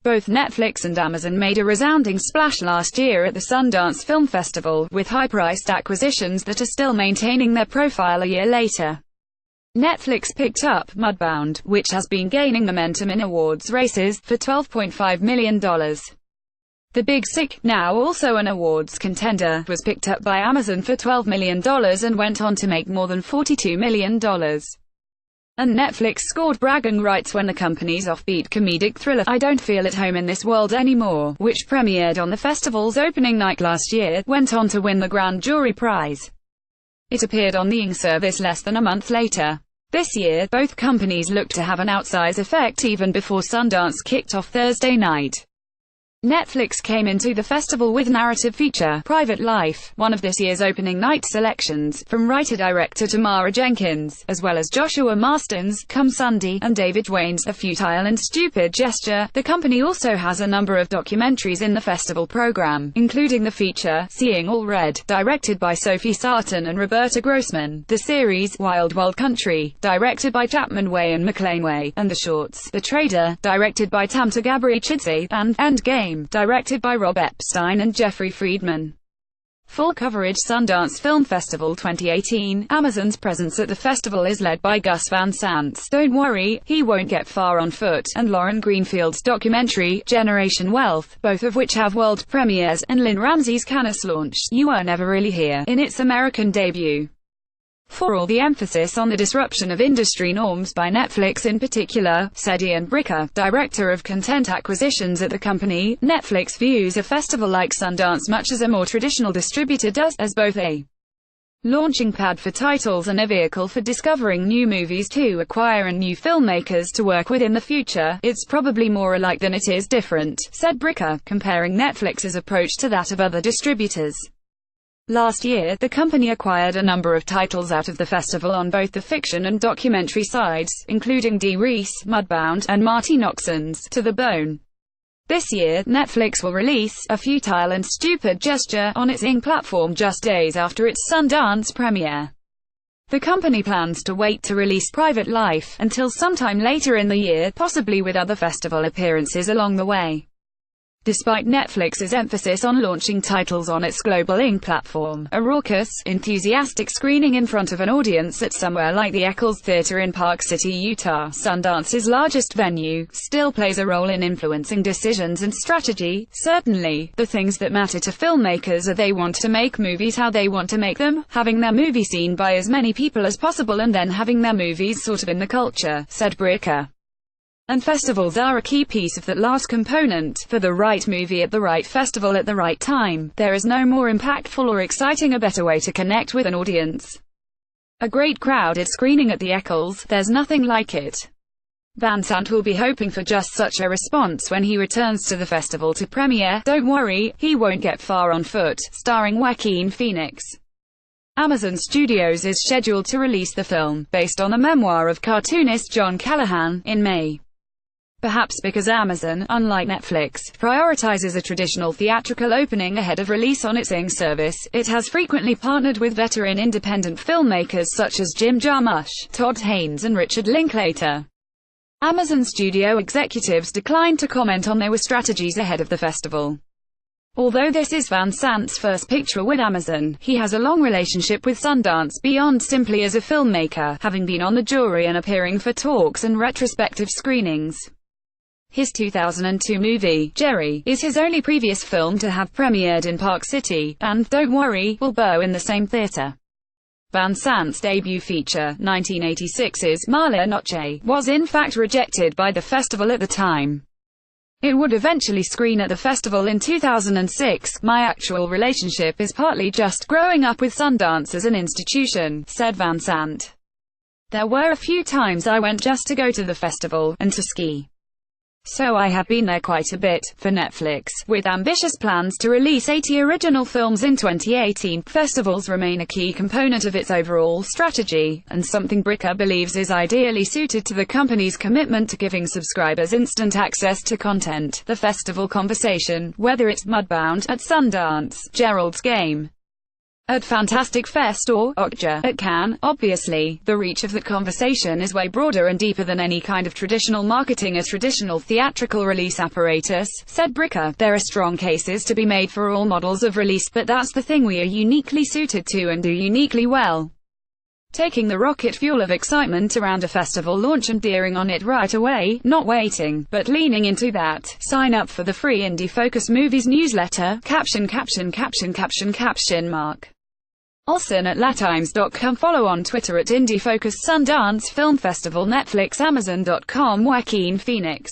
Both Netflix and Amazon made a resounding splash last year at the Sundance Film Festival, with high-priced acquisitions that are still maintaining their profile a year later. Netflix picked up Mudbound, which has been gaining momentum in awards races, for $12.5 million. The Big Sick, now also an awards contender, was picked up by Amazon for $12 million and went on to make more than $42 million. And Netflix scored bragging rights when the company's offbeat comedic thriller, I Don't Feel at Home in This World Anymore, which premiered on the festival's opening night last year, went on to win the Grand Jury Prize. It appeared on the Ing service less than a month later. This year, both companies looked to have an outsize effect even before Sundance kicked off Thursday night. Netflix came into the festival with narrative feature, Private Life, one of this year's opening night selections, from writer-director Tamara Jenkins, as well as Joshua Marston's Come Sunday, and David Wayne's A Futile and Stupid Gesture. The company also has a number of documentaries in the festival program, including the feature, Seeing All Red, directed by Sophie Sarton and Roberta Grossman, the series, Wild Wild Country, directed by Chapman Way and McLean Way, and the shorts, The Trader, directed by Tamta Gabri-Chidze, and Endgame, directed by Rob Epstein and Jeffrey Friedman. Full coverage. Sundance Film Festival 2018. Amazon's presence at the festival is led by Gus Van Sant's Don't Worry, He Won't Get Far on Foot, and Lauren Greenfield's documentary, Generation Wealth, both of which have world premieres, and Lynn Ramsey's Canis launched, You Were Never Really Here, in its American debut. For all the emphasis on the disruption of industry norms by Netflix in particular, said Ian Bricker, director of content acquisitions at the company, Netflix views a festival like Sundance much as a more traditional distributor does, as both a launching pad for titles and a vehicle for discovering new movies to acquire and new filmmakers to work with in the future. It's probably more alike than it is different, said Bricker, comparing Netflix's approach to that of other distributors. Last year, the company acquired a number of titles out of the festival on both the fiction and documentary sides, including Dee Reese, Mudbound, and Marty Noxon's To the Bone. This year, Netflix will release A Futile and Stupid Gesture on its Ing platform just days after its Sundance premiere. The company plans to wait to release Private Life until sometime later in the year, possibly with other festival appearances along the way. Despite Netflix's emphasis on launching titles on its global Ing platform, a raucous, enthusiastic screening in front of an audience at somewhere like the Eccles Theatre in Park City, Utah, Sundance's largest venue, still plays a role in influencing decisions and strategy. Certainly, the things that matter to filmmakers are they want to make movies how they want to make them, having their movie seen by as many people as possible, and then having their movies sort of in the culture, said Bricker. And festivals are a key piece of that last component. For the right movie at the right festival at the right time, there is no more impactful or exciting a better way to connect with an audience. A great crowded screening at the Eccles, there's nothing like it. Van Sant will be hoping for just such a response when he returns to the festival to premiere Don't Worry, He Won't Get Far on Foot, starring Joaquin Phoenix. Amazon Studios is scheduled to release the film, based on the memoir of cartoonist John Callahan, in May. Perhaps because Amazon, unlike Netflix, prioritizes a traditional theatrical opening ahead of release on its Ing service, it has frequently partnered with veteran independent filmmakers such as Jim Jarmusch, Todd Haynes and Richard Linklater. Amazon studio executives declined to comment on their strategies ahead of the festival. Although this is Van Sant's first picture with Amazon, he has a long relationship with Sundance beyond simply as a filmmaker, having been on the jury and appearing for talks and retrospective screenings. His 2002 movie, Jerry, is his only previous film to have premiered in Park City, and Don't Worry will bow in the same theater. Van Sant's debut feature, 1986's Mala Noche, was in fact rejected by the festival at the time. It would eventually screen at the festival in 2006. My actual relationship is partly just growing up with Sundance as an institution, said Van Sant. There were a few times I went just to go to the festival, and to ski. So I have been there quite a bit. For Netflix, with ambitious plans to release 80 original films in 2018, festivals remain a key component of its overall strategy, and something Bricker believes is ideally suited to the company's commitment to giving subscribers instant access to content. The festival conversation, whether it's Mudbound, at Sundance, Gerald's Game, at Fantastic Fest or Okja at Cannes. Obviously, the reach of the conversation is way broader and deeper than any kind of traditional marketing or traditional theatrical release apparatus, said Bricker. There are strong cases to be made for all models of release, but that's the thing we are uniquely suited to and do uniquely well. Taking the rocket fuel of excitement around a festival launch and deering on it right away, not waiting, but leaning into that. Sign up for the free Indie Focus Movies newsletter. Caption mark. Olsen at latimes.com. Follow on Twitter at Indie Focus, Sundance Film Festival, Netflix, Amazon.com, Joaquin Phoenix.